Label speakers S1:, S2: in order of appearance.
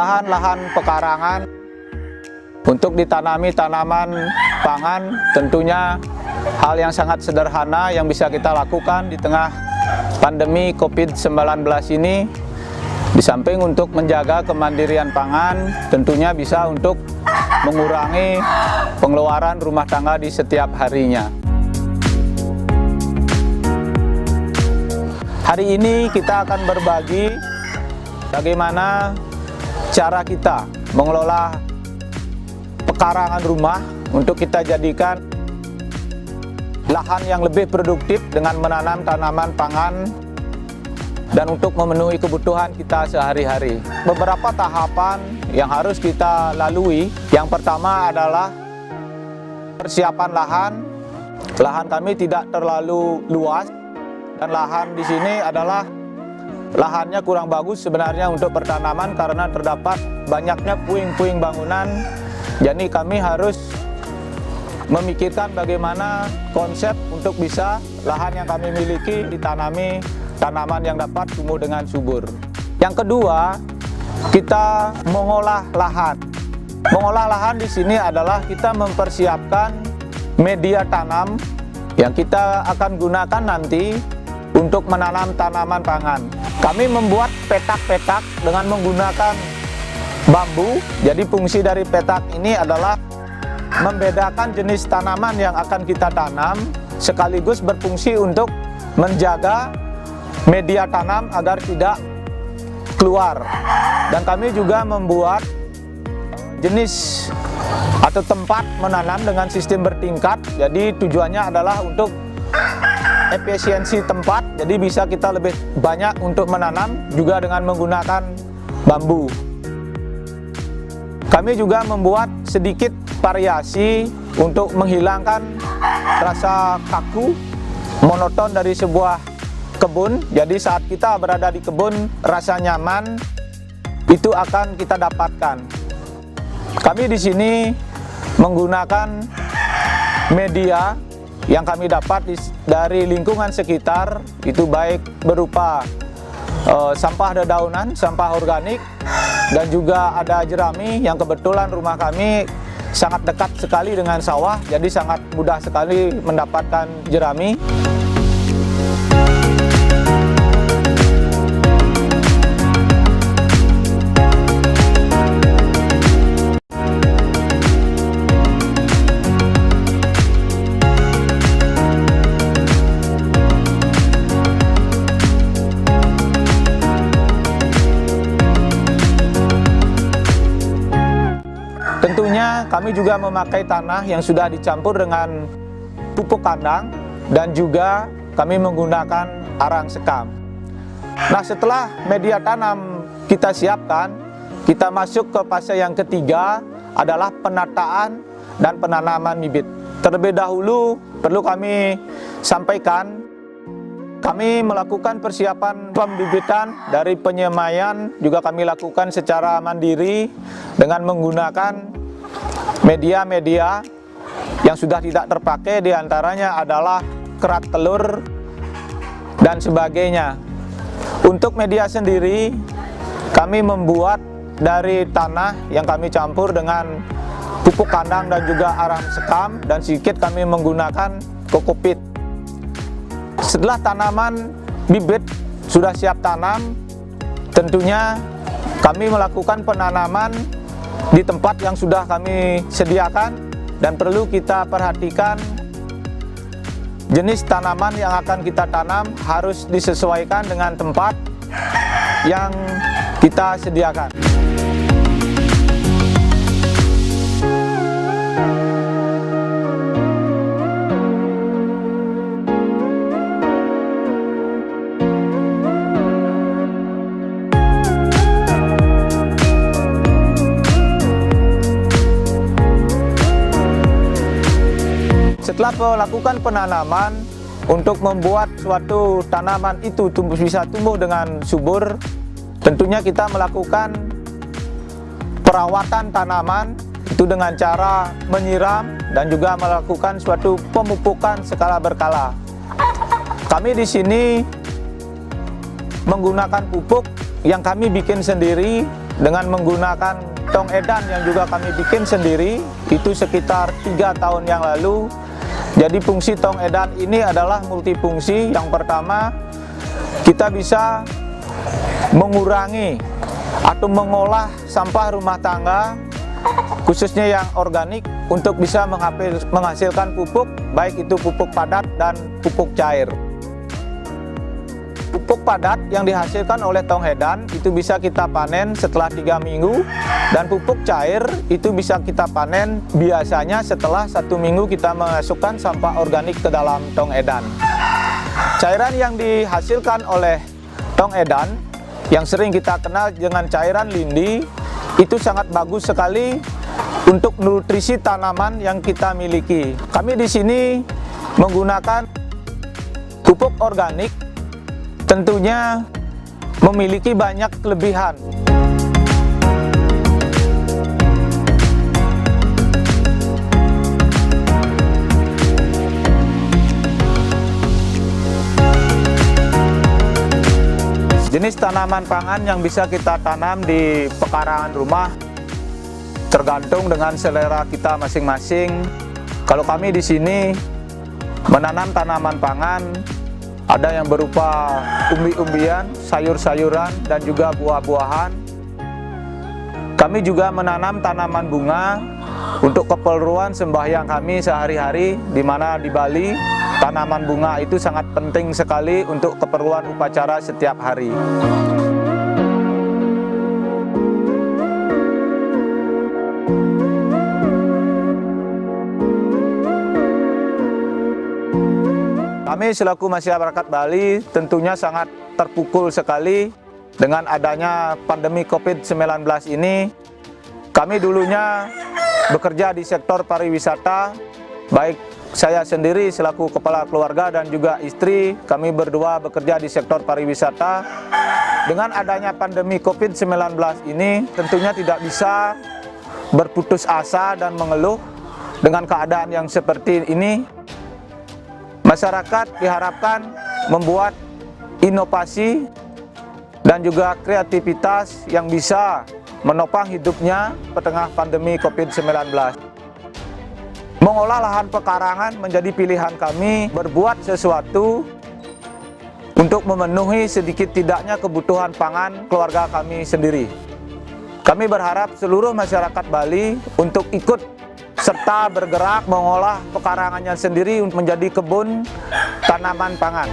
S1: lahan-lahan pekarangan untuk ditanami tanaman pangan, tentunya hal yang sangat sederhana yang bisa kita lakukan di tengah pandemi COVID-19 ini. Di samping untuk menjaga kemandirian pangan, tentunya bisa untuk mengurangi pengeluaran rumah tangga di setiap harinya. Hari ini kita akan berbagi bagaimana cara kita mengelola pekarangan rumah untuk kita jadikan lahan yang lebih produktif dengan menanam tanaman pangan dan untuk memenuhi kebutuhan kita sehari-hari. Beberapa tahapan yang harus kita lalui. Yang pertama adalah persiapan lahan. Lahan kami tidak terlalu luas dan lahan di sini adalah lahannya kurang bagus sebenarnya untuk pertanaman karena terdapat banyaknya puing-puing bangunan. Jadi kami harus memikirkan bagaimana konsep untuk bisa lahan yang kami miliki ditanami tanaman yang dapat tumbuh dengan subur. Yang kedua, kita mengolah lahan. Mengolah lahan di sini adalah kita mempersiapkan media tanam yang kita akan gunakan nanti untuk menanam tanaman pangan. Kami membuat petak-petak dengan menggunakan bambu. Jadi fungsi dari petak ini adalah membedakan jenis tanaman yang akan kita tanam, sekaligus berfungsi untuk menjaga media tanam agar tidak keluar. Dan kami juga membuat jenis atau tempat menanam dengan sistem bertingkat. Jadi tujuannya adalah untuk efisiensi tempat, jadi bisa kita lebih banyak untuk menanam juga dengan menggunakan bambu. Kami juga membuat sedikit variasi untuk menghilangkan rasa kaku, monoton dari sebuah kebun. Jadi saat kita berada di kebun, rasa nyaman itu akan kita dapatkan. Kami di sini menggunakan media yang kami dapat dari lingkungan sekitar, itu baik berupa sampah dedaunan, sampah organik, dan juga ada jerami yang kebetulan rumah kami sangat dekat sekali dengan sawah, jadi sangat mudah sekali mendapatkan jerami. Tentunya kami juga memakai tanah yang sudah dicampur dengan pupuk kandang dan juga kami menggunakan arang sekam. Nah, setelah media tanam kita siapkan, kita masuk ke fase yang ketiga adalah penataan dan penanaman bibit. Terlebih dahulu perlu kami sampaikan, kami melakukan persiapan pembibitan dari penyemaian juga kami lakukan secara mandiri dengan menggunakan media-media yang sudah tidak terpakai, diantaranya adalah kerat telur dan sebagainya. Untuk media sendiri kami membuat dari tanah yang kami campur dengan pupuk kandang dan juga arang sekam, dan sedikit kami menggunakan kokopit. Setelah tanaman bibit sudah siap tanam, tentunya kami melakukan penanaman di tempat yang sudah kami sediakan, dan perlu kita perhatikan jenis tanaman yang akan kita tanam harus disesuaikan dengan tempat yang kita sediakan. Setelah melakukan penanaman, untuk membuat suatu tanaman itu bisa tumbuh dengan subur, tentunya kita melakukan perawatan tanaman itu dengan cara menyiram dan juga melakukan suatu pemupukan skala berkala. Kami di sini menggunakan pupuk yang kami bikin sendiri dengan menggunakan tong edan yang juga kami bikin sendiri, itu sekitar 3 tahun yang lalu. Jadi fungsi tong edan ini adalah multifungsi. Yang pertama, kita bisa mengurangi atau mengolah sampah rumah tangga, khususnya yang organik, untuk bisa menghasilkan pupuk, baik itu pupuk padat dan pupuk cair. Pupuk padat yang dihasilkan oleh tong edan itu bisa kita panen setelah 3 minggu, dan pupuk cair itu bisa kita panen biasanya setelah 1 minggu kita memasukkan sampah organik ke dalam tong edan. Cairan yang dihasilkan oleh tong edan yang sering kita kenal dengan cairan lindi itu sangat bagus sekali untuk nutrisi tanaman yang kita miliki. Kami di sini menggunakan pupuk organik, tentunya memiliki banyak kelebihan. Jenis tanaman pangan yang bisa kita tanam di pekarangan rumah tergantung dengan selera kita masing-masing. Kalau kami di sini menanam tanaman pangan, ada yang berupa umbi-umbian, sayur-sayuran, dan juga buah-buahan. Kami juga menanam tanaman bunga untuk keperluan sembahyang kami sehari-hari, di mana di Bali tanaman bunga itu sangat penting sekali untuk keperluan upacara setiap hari. Kami selaku masyarakat Bali tentunya sangat terpukul sekali dengan adanya pandemi COVID-19 ini. Kami dulunya bekerja di sektor pariwisata, baik saya sendiri selaku kepala keluarga dan juga istri, kami berdua bekerja di sektor pariwisata. Dengan adanya pandemi COVID-19 ini tentunya tidak bisa berputus asa dan mengeluh dengan keadaan yang seperti ini. Masyarakat diharapkan membuat inovasi dan juga kreativitas yang bisa menopang hidupnya di tengah pandemi COVID-19. Mengolah lahan pekarangan menjadi pilihan kami, berbuat sesuatu untuk memenuhi sedikit tidaknya kebutuhan pangan keluarga kami sendiri. Kami berharap seluruh masyarakat Bali untuk ikut serta bergerak mengolah pekarangannya sendiri untuk menjadi kebun tanaman pangan.